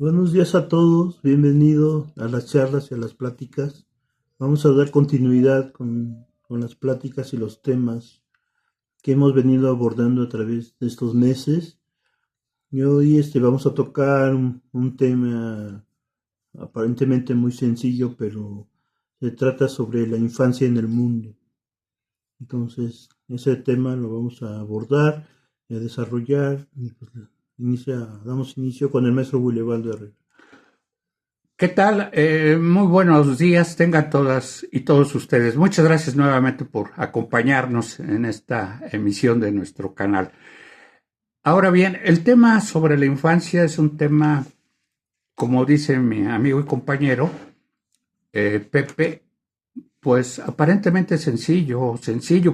Buenos días a todos, bienvenidos a las charlas y a las pláticas. Vamos a dar continuidad con las pláticas y los temas que hemos venido abordando a través de estos meses. Y hoy vamos a tocar un tema aparentemente muy sencillo, pero se trata sobre la infancia en el mundo. Entonces, ese tema lo vamos a abordar y a desarrollar. Y pues, damos inicio con el maestro Bulevaldo Herrera. ¿Qué tal? Muy buenos días tengan todas y todos ustedes. Muchas gracias nuevamente por acompañarnos en esta emisión de nuestro canal. Ahora bien, el tema sobre la infancia es un tema, como dice mi amigo y compañero Pepe, pues aparentemente sencillo,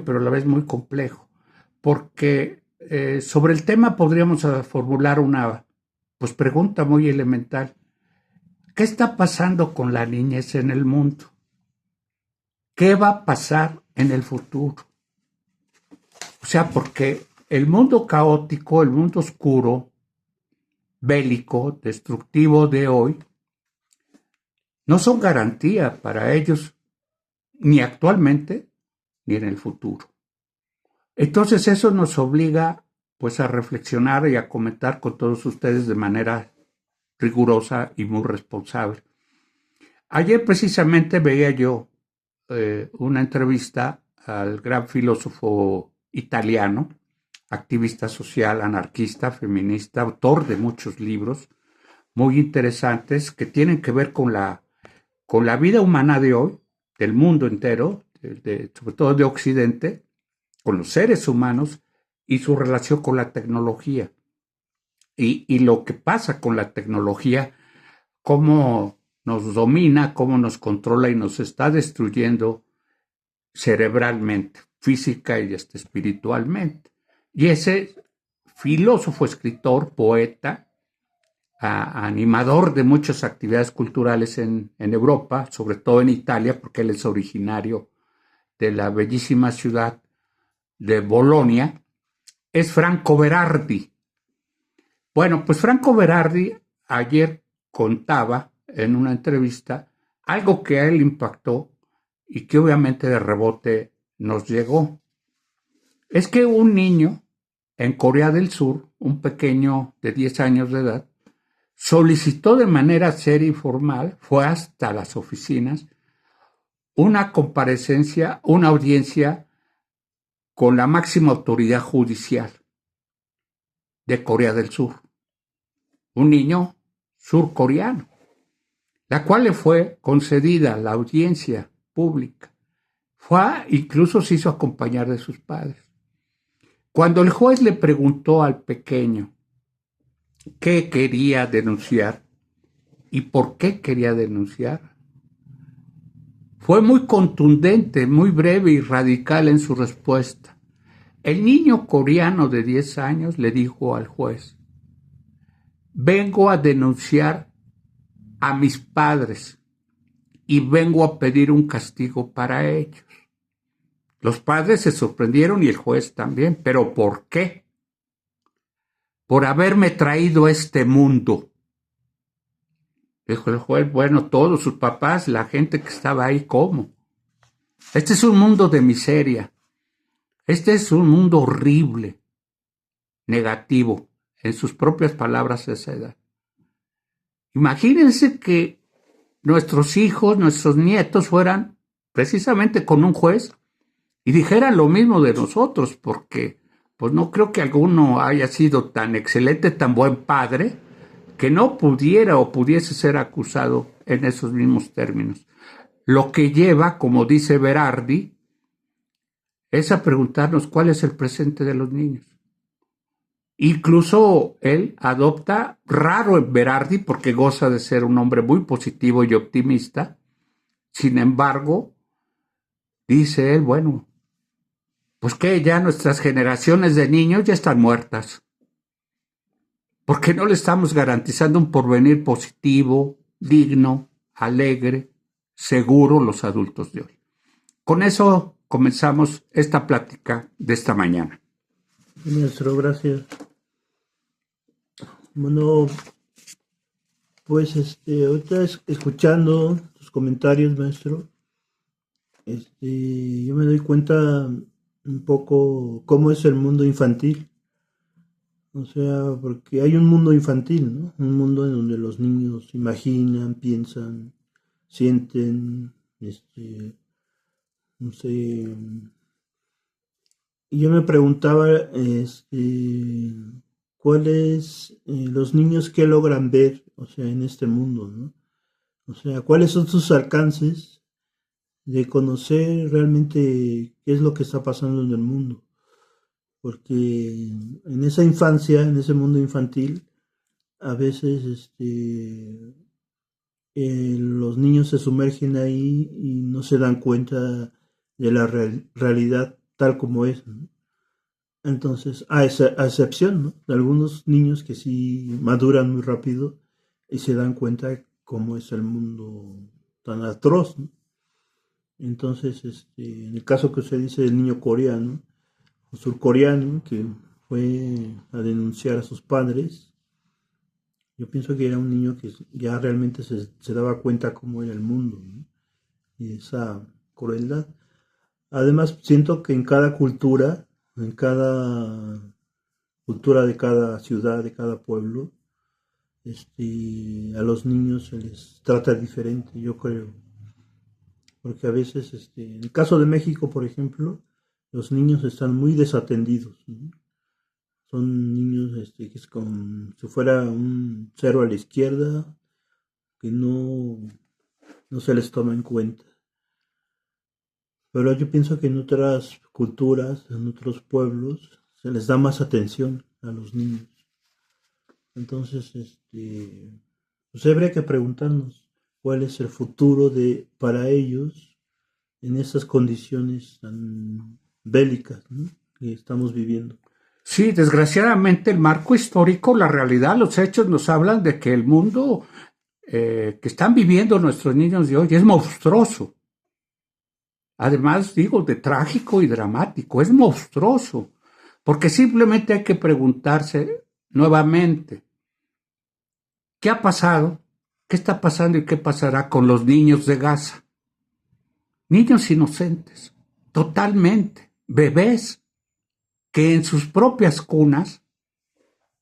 pero a la vez muy complejo, porque sobre el tema podríamos formular una pues, pregunta muy elemental. ¿Qué está pasando con la niñez en el mundo? ¿Qué va a pasar en el futuro? O sea, porque el mundo caótico, el mundo oscuro, bélico, destructivo de hoy, no son garantía para ellos ni actualmente ni en el futuro. Entonces eso nos obliga pues a reflexionar y a comentar con todos ustedes de manera rigurosa y muy responsable. Ayer precisamente veía yo una entrevista al gran filósofo italiano, activista social, anarquista, feminista, autor de muchos libros muy interesantes que tienen que ver con la vida humana de hoy, del mundo entero, sobre todo de Occidente, con los seres humanos y su relación con la tecnología. Y lo que pasa con la tecnología, cómo nos domina, cómo nos controla y nos está destruyendo cerebralmente, física y hasta espiritualmente. Y ese filósofo, escritor, poeta, animador de muchas actividades culturales en Europa, sobre todo en Italia, porque él es originario de la bellísima ciudad de Bolonia, es Franco Berardi. Bueno, pues Franco Berardi ayer contaba en una entrevista algo que a él impactó y que obviamente de rebote nos llegó. Es que un niño en Corea del Sur, un pequeño de 10 años de edad, solicitó de manera seria y formal, fue hasta las oficinas, una comparecencia, una audiencia con la máxima autoridad judicial de Corea del Sur, un niño surcoreano, la cual le fue concedida la audiencia pública. Fue, incluso se hizo acompañar de sus padres. Cuando el juez le preguntó al pequeño qué quería denunciar y por qué quería denunciar, fue muy contundente, muy breve y radical en su respuesta. El niño coreano de 10 años le dijo al juez: vengo a denunciar a mis padres y vengo a pedir un castigo para ellos. Los padres se sorprendieron y el juez también. ¿Pero por qué? Por haberme traído a este mundo. Dijo el juez: bueno, todos sus papás, la gente que estaba ahí, ¿cómo? Este es un mundo de miseria. Este es un mundo horrible, negativo, en sus propias palabras a esa edad. Imagínense que nuestros hijos, nuestros nietos fueran precisamente con un juez y dijeran lo mismo de nosotros, porque pues no creo que alguno haya sido tan excelente, tan buen padre, que no pudiera o pudiese ser acusado en esos mismos términos. Lo que lleva, como dice Berardi, es a preguntarnos cuál es el presente de los niños. Incluso él adopta, raro en Berardi, porque goza de ser un hombre muy positivo y optimista. Sin embargo, dice él, bueno, pues que ya nuestras generaciones de niños ya están muertas, porque no le estamos garantizando un porvenir positivo, digno, alegre, seguro los adultos de hoy. Con eso comenzamos esta plática de esta mañana. Maestro, gracias. Bueno, Pues ahorita escuchando tus comentarios, maestro, yo me doy cuenta un poco cómo es el mundo infantil. O sea, porque hay un mundo infantil, ¿no? Un mundo en donde los niños imaginan, piensan, sienten, no sé. Y yo me preguntaba, ¿cuáles los niños que logran ver, o sea, en este mundo, ¿no? O sea, ¿cuáles son sus alcances de conocer realmente qué es lo que está pasando en el mundo? Porque en esa infancia, en ese mundo infantil, a veces los niños se sumergen ahí y no se dan cuenta de la realidad tal como es, ¿no? Entonces, a excepción, ¿no?, de algunos niños que sí maduran muy rápido y se dan cuenta de cómo es el mundo tan atroz, ¿no? Entonces, en el caso que usted dice del niño coreano o surcoreano que fue a denunciar a sus padres, yo pienso que era un niño que ya realmente se daba cuenta cómo era el mundo, ¿no?, y esa crueldad. Además, siento que en cada cultura de cada ciudad, de cada pueblo, a los niños se les trata diferente, yo creo. Porque a veces, en el caso de México, por ejemplo, los niños están muy desatendidos, ¿no? Son niños que es como si fuera un cero a la izquierda, que no se les toma en cuenta. Pero yo pienso que en otras culturas, en otros pueblos, se les da más atención a los niños. Entonces, pues habría que preguntarnos cuál es el futuro para ellos en esas condiciones tan bélicas, ¿no?, que estamos viviendo. Sí, desgraciadamente el marco histórico, la realidad, los hechos nos hablan de que el mundo que están viviendo nuestros niños de hoy es monstruoso. Además, digo, de trágico y dramático, es monstruoso, porque simplemente hay que preguntarse nuevamente, ¿qué ha pasado? ¿Qué está pasando y qué pasará con los niños de Gaza? Niños inocentes, totalmente, bebés, que en sus propias cunas,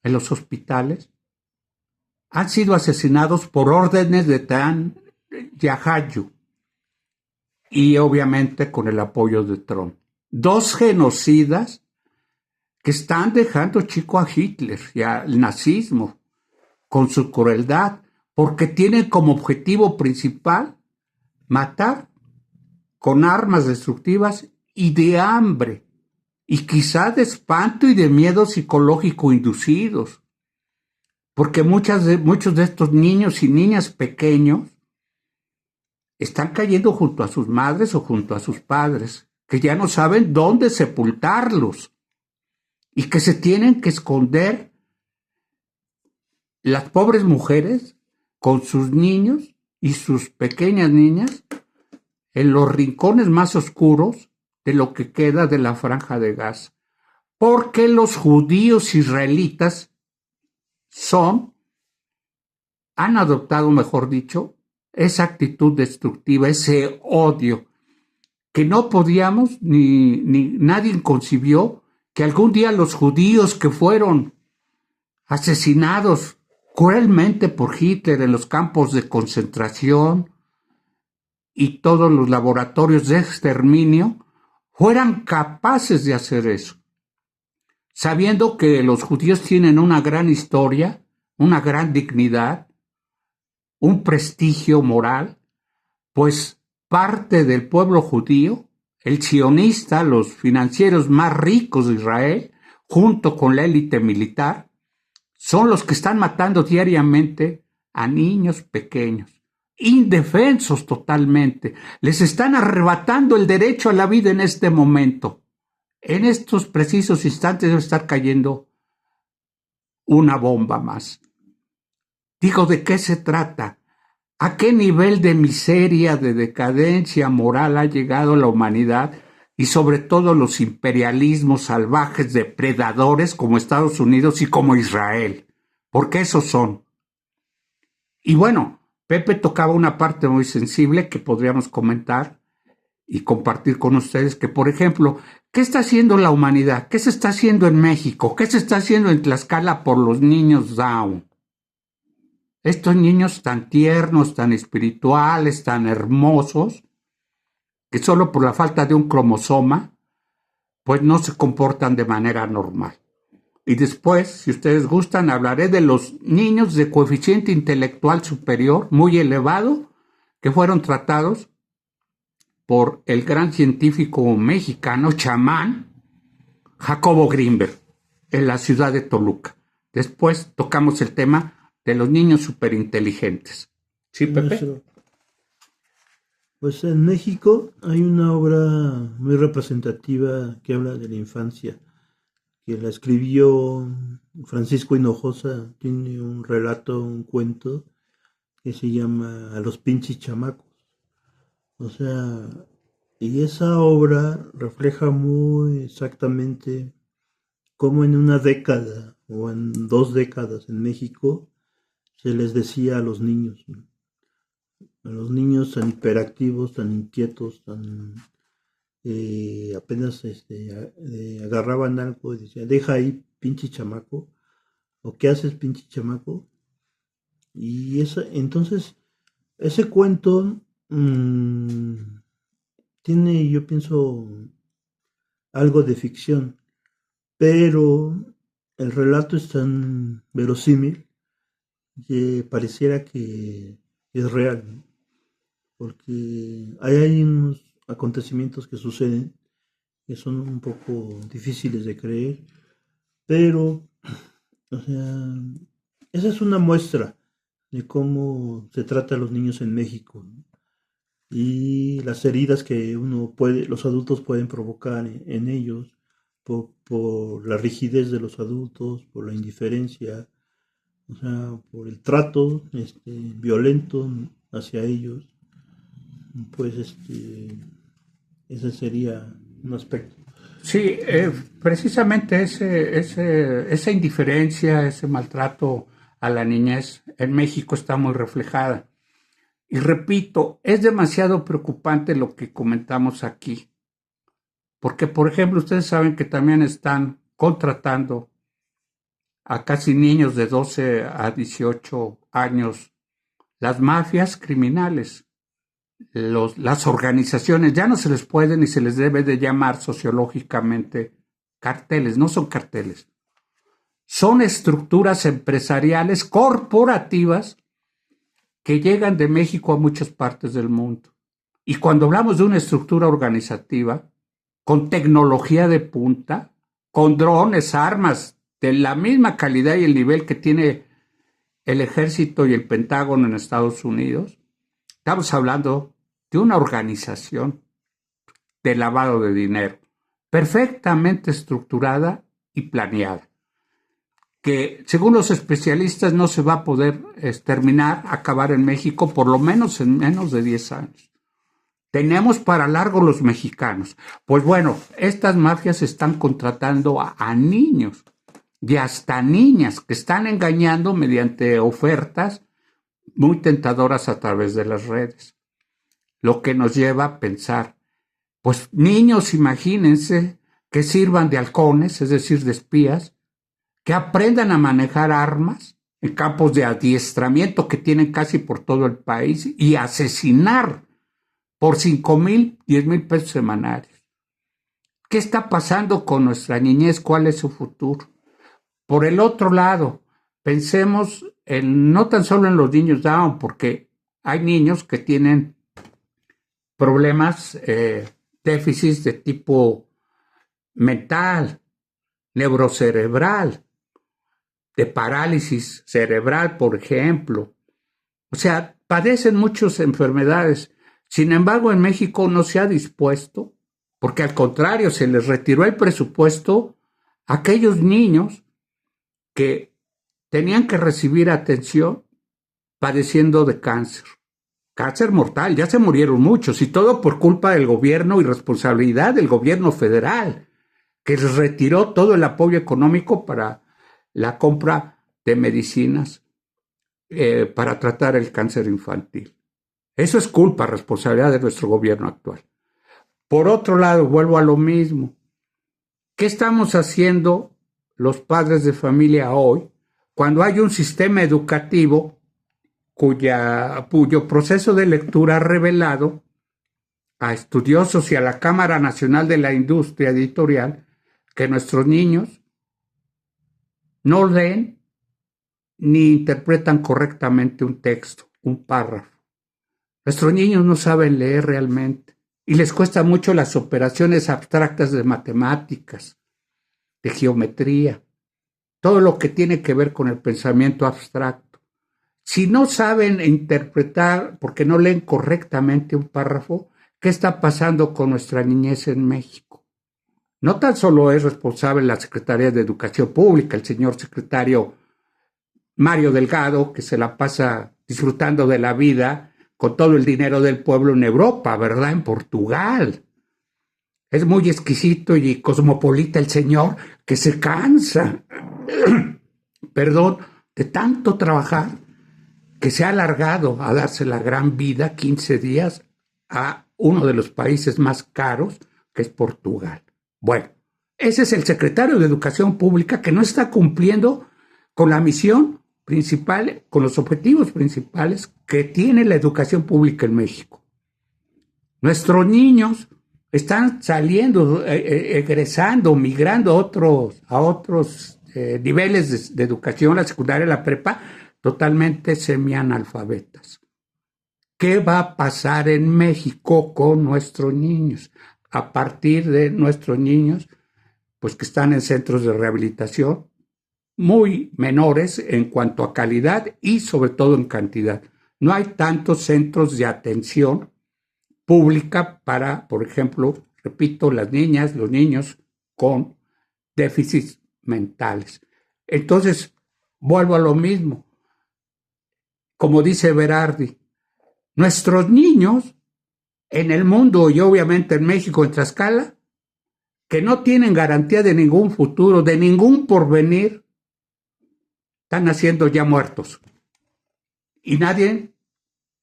en los hospitales, han sido asesinados por órdenes de Tan Yahayu y obviamente con el apoyo de Trump. Dos genocidas que están dejando chico a Hitler y al nazismo con su crueldad, porque tienen como objetivo principal matar con armas destructivas y de hambre, y quizá de espanto y de miedo psicológico inducidos, porque muchos de estos niños y niñas pequeños están cayendo junto a sus madres o junto a sus padres, que ya no saben dónde sepultarlos y que se tienen que esconder las pobres mujeres con sus niños y sus pequeñas niñas en los rincones más oscuros de lo que queda de la Franja de Gaza, porque los judíos israelitas han adoptado, mejor dicho, esa actitud destructiva, ese odio, que no podíamos, ni nadie concibió que algún día los judíos que fueron asesinados cruelmente por Hitler en los campos de concentración y todos los laboratorios de exterminio fueran capaces de hacer eso, sabiendo que los judíos tienen una gran historia, una gran dignidad, un prestigio moral, pues parte del pueblo judío, el sionista, los financieros más ricos de Israel, junto con la élite militar, son los que están matando diariamente a niños pequeños, indefensos totalmente. Les están arrebatando el derecho a la vida en este momento. En estos precisos instantes debe estar cayendo una bomba más. Digo, ¿de qué se trata? ¿A qué nivel de miseria, de decadencia moral ha llegado la humanidad y sobre todo los imperialismos salvajes depredadores como Estados Unidos y como Israel? Porque esos son. Y bueno, Pepe tocaba una parte muy sensible que podríamos comentar y compartir con ustedes, que por ejemplo, ¿qué está haciendo la humanidad? ¿Qué se está haciendo en México? ¿Qué se está haciendo en Tlaxcala por los niños Down? Estos niños tan tiernos, tan espirituales, tan hermosos, que solo por la falta de un cromosoma, pues no se comportan de manera normal. Y después, si ustedes gustan, hablaré de los niños de coeficiente intelectual superior muy elevado que fueron tratados por el gran científico mexicano chamán Jacobo Grinberg en la ciudad de Toluca. Después tocamos el tema de los niños superinteligentes. ¿Sí, Pepe? Pues en México hay una obra muy representativa que habla de la infancia, que la escribió Francisco Hinojosa. Tiene un relato, un cuento que se llama A los pinches chamacos. O sea, y esa obra refleja muy exactamente cómo en una década o en 2 décadas en México se les decía a los niños, ¿no? A los niños tan hiperactivos, tan inquietos, tan apenas agarraban algo y decían, deja ahí, pinche chamaco, o qué haces, pinche chamaco. Y entonces, ese cuento tiene, yo pienso, algo de ficción, pero el relato es tan verosímil que pareciera que es real, ¿no? Porque hay unos acontecimientos que suceden que son un poco difíciles de creer, pero, o sea, esa es una muestra de cómo se trata a los niños en México, ¿no? Y las heridas que los adultos pueden provocar en ellos por la rigidez de los adultos, por la indiferencia, o sea, por el trato violento hacia ellos. Pues ese sería un aspecto. Sí, precisamente esa indiferencia, ese maltrato a la niñez en México está muy reflejada. Y repito, es demasiado preocupante lo que comentamos aquí, porque por ejemplo ustedes saben que también están contratando a casi niños de 12 a 18 años, las mafias criminales. Las organizaciones ya no se les puede ni se les debe de llamar sociológicamente carteles, no son carteles, son estructuras empresariales corporativas que llegan de México a muchas partes del mundo. Y cuando hablamos de una estructura organizativa con tecnología de punta, con drones, armas de la misma calidad y el nivel que tiene el ejército y el Pentágono en Estados Unidos, estamos hablando de una organización de lavado de dinero, perfectamente estructurada y planeada, que según los especialistas no se va a poder acabar en México por lo menos en menos de 10 años. Tenemos para largo los mexicanos. Pues bueno, estas mafias están contratando a niños y hasta niñas que están engañando mediante ofertas muy tentadoras a través de las redes. Lo que nos lleva a pensar, pues niños, imagínense, que sirvan de halcones, es decir, de espías, que aprendan a manejar armas en campos de adiestramiento que tienen casi por todo el país y asesinar por 5,000, 10,000 pesos semanales. ¿Qué está pasando con nuestra niñez? ¿Cuál es su futuro? Por el otro lado, pensemos no tan solo en los niños Down, porque hay niños que tienen problemas, déficits de tipo mental, neurocerebral, de parálisis cerebral, por ejemplo. O sea, padecen muchas enfermedades. Sin embargo, en México no se ha dispuesto, porque al contrario, se les retiró el presupuesto a aquellos niños que tenían que recibir atención padeciendo de cáncer. Cáncer mortal, ya se murieron muchos, y todo por culpa del gobierno y responsabilidad del gobierno federal, que les retiró todo el apoyo económico para la compra de medicinas para tratar el cáncer infantil. Eso es culpa, responsabilidad de nuestro gobierno actual. Por otro lado, vuelvo a lo mismo. ¿Qué estamos haciendo los padres de familia hoy cuando hay un sistema educativo cuyo proceso de lectura ha revelado a estudiosos y a la Cámara Nacional de la Industria Editorial que nuestros niños no leen ni interpretan correctamente un texto, un párrafo? Nuestros niños no saben leer realmente y les cuesta mucho las operaciones abstractas de matemáticas, de geometría, todo lo que tiene que ver con el pensamiento abstracto. Si no saben interpretar, porque no leen correctamente un párrafo, ¿qué está pasando con nuestra niñez en México? No tan solo es responsable la Secretaría de Educación Pública, el señor secretario Mario Delgado, que se la pasa disfrutando de la vida con todo el dinero del pueblo en Europa, ¿verdad? En Portugal. Es muy exquisito y cosmopolita el señor, que se cansa, perdón, de tanto trabajar, que se ha alargado a darse la gran vida 15 días a uno de los países más caros, que es Portugal. Bueno, ese es el secretario de Educación Pública que no está cumpliendo con la misión principal, con los objetivos principales que tiene la educación pública en México. Nuestros niños están saliendo, egresando, migrando a otros niveles de educación, la secundaria, la prepa, totalmente semianalfabetas. ¿Qué va a pasar en México con nuestros niños? A partir de nuestros niños, pues que están en centros de rehabilitación, muy menores en cuanto a calidad y sobre todo en cantidad. No hay tantos centros de atención pública para, por ejemplo, repito, las niñas, los niños con déficits mentales. Entonces, vuelvo a lo mismo. Como dice Berardi, nuestros niños en el mundo y obviamente en México, en Tlaxcala, que no tienen garantía de ningún futuro, de ningún porvenir, están naciendo ya muertos. Y nadie,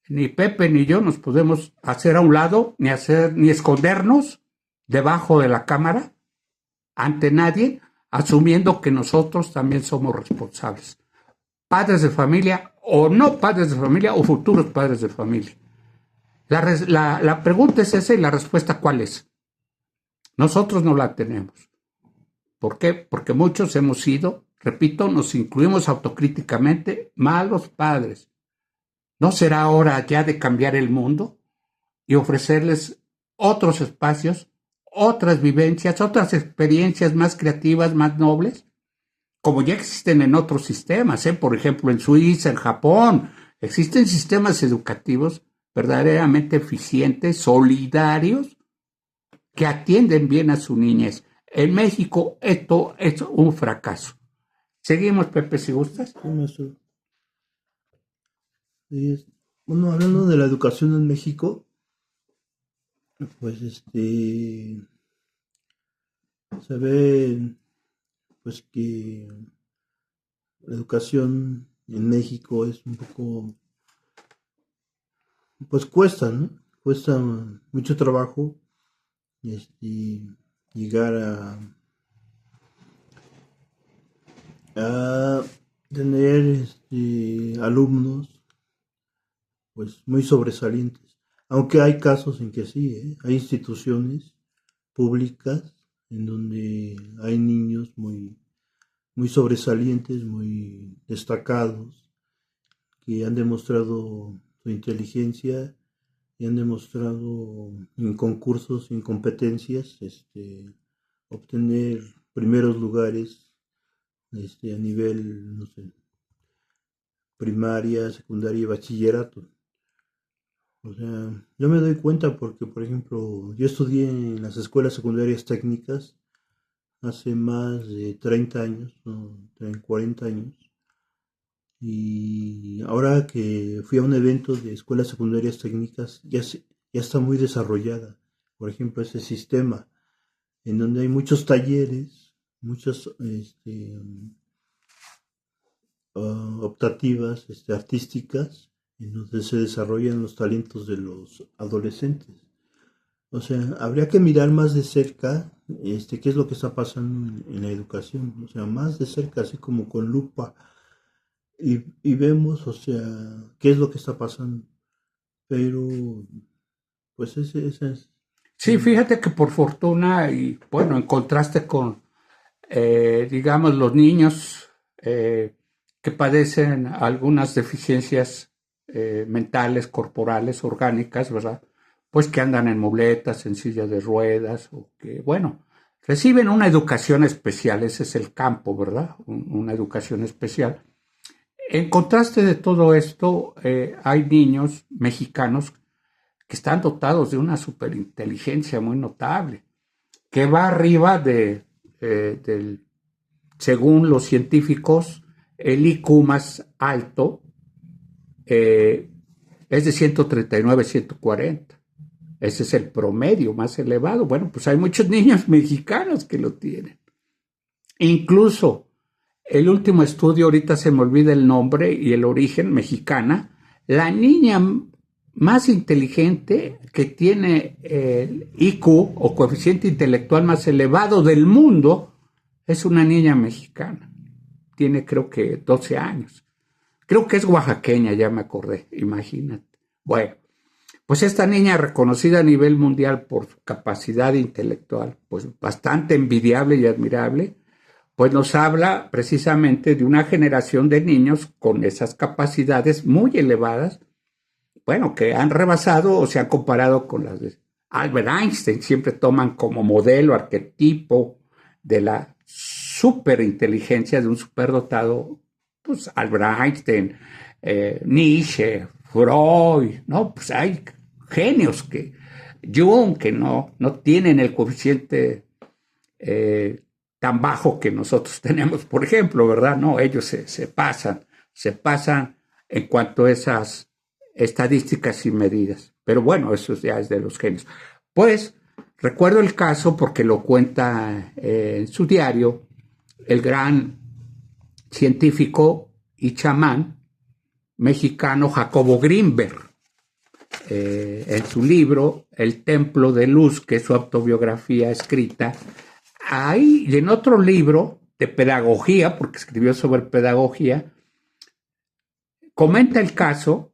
ni Pepe ni yo, nos podemos hacer a un lado, ni escondernos debajo de la cámara ante nadie, asumiendo que nosotros también somos responsables. Padres de familia o no padres de familia o futuros padres de familia. La pregunta es esa y la respuesta ¿cuál es? Nosotros no la tenemos. ¿Por qué? Porque muchos hemos sido, repito, nos incluimos autocríticamente, malos padres. ¿No será hora ya de cambiar el mundo y ofrecerles otros espacios, otras vivencias, otras experiencias más creativas, más nobles? Como ya existen en otros sistemas, por ejemplo, en Suiza, en Japón, existen sistemas educativos verdaderamente eficientes, solidarios, que atienden bien a su niñez. En México esto es un fracaso. Seguimos, Pepe, si gustas. Sí, maestro. Bueno, hablando de la educación en México, pues se ve pues que la educación en México es un poco, pues cuesta, ¿no? Cuesta mucho trabajo llegar a tener alumnos pues muy sobresalientes. Aunque hay casos en que sí, hay instituciones públicas en donde hay niños muy sobresalientes, muy destacados, que han demostrado su inteligencia y han demostrado en concursos, en competencias, obtener primeros lugares a nivel, no sé, primaria, secundaria y bachillerato. O sea, yo me doy cuenta porque, por ejemplo, yo estudié en las escuelas secundarias técnicas hace más de 30 años, no, 40 años. Y ahora que fui a un evento de escuelas secundarias técnicas, ya está muy desarrollada. Por ejemplo, ese sistema en donde hay muchos talleres, muchos optativas, artísticas, en donde se desarrollan los talentos de los adolescentes. O sea, habría que mirar más de cerca, qué es lo que está pasando en la educación, o sea, más de cerca, así como con lupa, y vemos, o sea, qué es lo que está pasando. Pero, pues ese es. Sí, fíjate que por fortuna y bueno, en contraste con, digamos, los niños que padecen algunas deficiencias mentales, corporales, orgánicas, ¿verdad? Pues que andan en muletas, en silla de ruedas, o que, bueno, reciben una educación especial, ese es el campo, ¿verdad? Una educación especial. En contraste de todo esto, hay niños mexicanos que están dotados de una superinteligencia muy notable, que va arriba del, según los científicos, el IQ más alto es de 139, 140. Ese es el promedio más elevado. Bueno, pues hay muchos niños mexicanos que lo tienen. Incluso el último estudio, ahorita se me olvida el nombre y el origen, mexicana, la niña más inteligente que tiene el IQ o coeficiente intelectual más elevado del mundo es una niña mexicana. Tiene creo que 12 años. Creo que es oaxaqueña, ya me acordé, imagínate. Bueno, pues esta niña reconocida a nivel mundial por su capacidad intelectual, pues bastante envidiable y admirable, pues nos habla precisamente de una generación de niños con esas capacidades muy elevadas, bueno, que han rebasado o se han comparado con las de Albert Einstein. Siempre toman como modelo, arquetipo de la superinteligencia de un superdotado, pues Albert Einstein, Nietzsche, Freud, ¿no? Pues hay genios que Jung, que no tienen el coeficiente tan bajo que nosotros tenemos, por ejemplo, ¿verdad? No, ellos se pasan en cuanto a esas estadísticas y medidas. Pero bueno, eso ya es de los genios. Pues recuerdo el caso porque lo cuenta en su diario el gran científico y chamán mexicano Jacobo Grinberg. En su libro El Templo de Luz, que es su autobiografía escrita, ahí y en otro libro de pedagogía, porque escribió sobre pedagogía, comenta el caso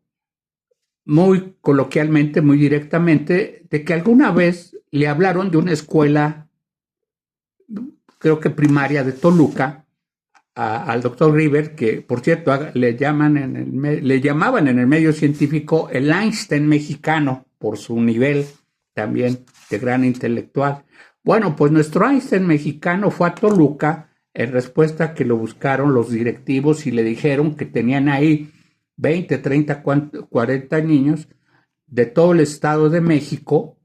muy coloquialmente, muy directamente, de que alguna vez le hablaron de una escuela, creo que primaria de Toluca, al doctor River, que por cierto le llamaban en el medio científico el Einstein mexicano, por su nivel también de gran intelectual. Bueno, pues nuestro Einstein mexicano fue a Toluca en respuesta a que lo buscaron los directivos y le dijeron que tenían ahí 20, 30, 40 niños de todo el Estado de México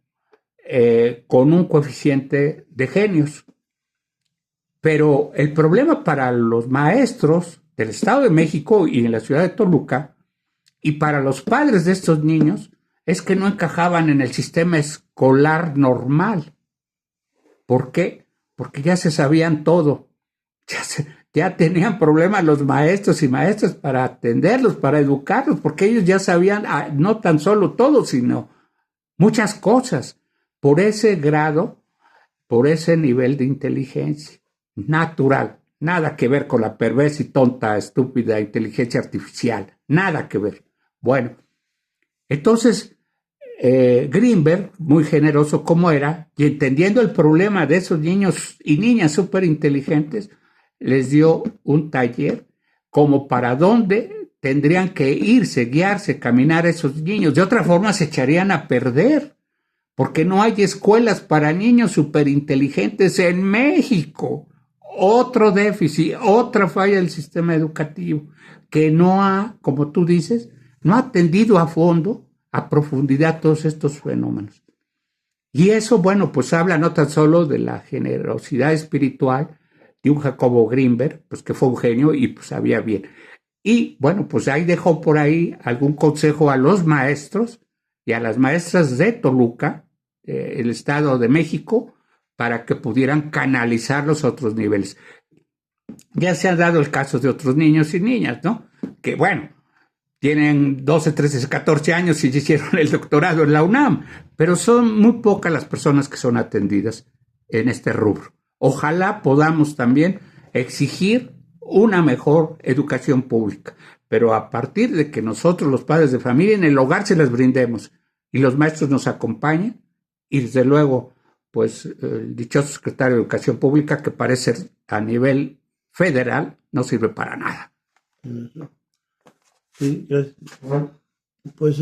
con un coeficiente de genios. Pero el problema para los maestros del Estado de México y en la ciudad de Toluca y para los padres de estos niños es que no encajaban en el sistema escolar normal. ¿Por qué? Porque ya se sabían todo. Ya tenían problemas los maestros y maestras para atenderlos, para educarlos, porque ellos ya sabían no tan solo todo, sino muchas cosas. Por ese grado, por ese nivel de inteligencia natural, nada que ver con la perversa y tonta, estúpida inteligencia artificial, nada que ver. Bueno, entonces Greenberg, muy generoso como era, y entendiendo el problema de esos niños y niñas súper inteligentes, les dio un taller como para dónde tendrían que irse, guiarse, caminar esos niños. De otra forma se echarían a perder, porque no hay escuelas para niños súper inteligentes en México. Otro déficit, otra falla del sistema educativo, que no ha, como tú dices, no ha atendido a fondo, a profundidad todos estos fenómenos. Y eso, bueno, pues habla no tan solo de la generosidad espiritual de un Jacobo Greenberg, pues que fue un genio y pues sabía bien. Y bueno, pues ahí dejó por ahí algún consejo a los maestros y a las maestras de Toluca, el Estado de México, para que pudieran canalizar los otros niveles. Ya se han dado el caso de otros niños y niñas, ¿no? Que bueno, tienen 12, 13, 14 años y ya hicieron el doctorado en la UNAM, pero son muy pocas las personas que son atendidas en este rubro. Ojalá podamos también exigir una mejor educación pública, pero a partir de que nosotros, los padres de familia, en el hogar se las brindemos y los maestros nos acompañen, y desde luego, pues el dichoso secretario de Educación Pública, que parece a nivel federal, no sirve para nada. Sí, gracias. Pues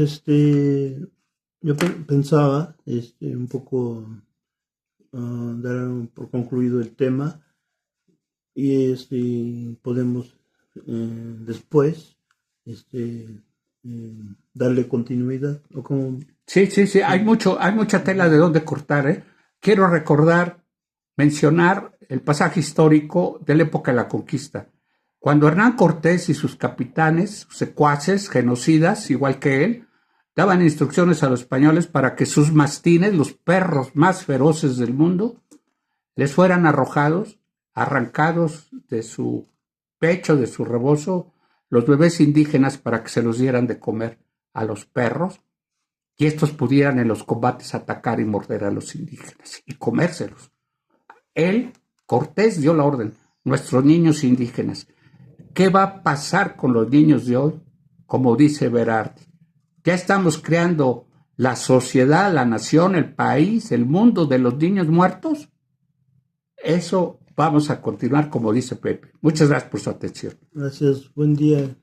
yo pensaba un poco dar por concluido el tema y podemos después darle continuidad o como Sí, hay mucha tela de dónde cortar, ¿eh? Quiero mencionar el pasaje histórico de la época de la conquista. Cuando Hernán Cortés y sus capitanes, sus secuaces, genocidas, igual que él, daban instrucciones a los españoles para que sus mastines, los perros más feroces del mundo, les fueran arrojados, arrancados de su pecho, de su rebozo, los bebés indígenas para que se los dieran de comer a los perros, y estos pudieran en los combates atacar y morder a los indígenas y comérselos. Él, Cortés, dio la orden, nuestros niños indígenas. ¿Qué va a pasar con los niños de hoy? Como dice Berardi, ya estamos creando la sociedad, la nación, el país, el mundo de los niños muertos. Eso vamos a continuar, como dice Pepe. Muchas gracias por su atención. Gracias, buen día.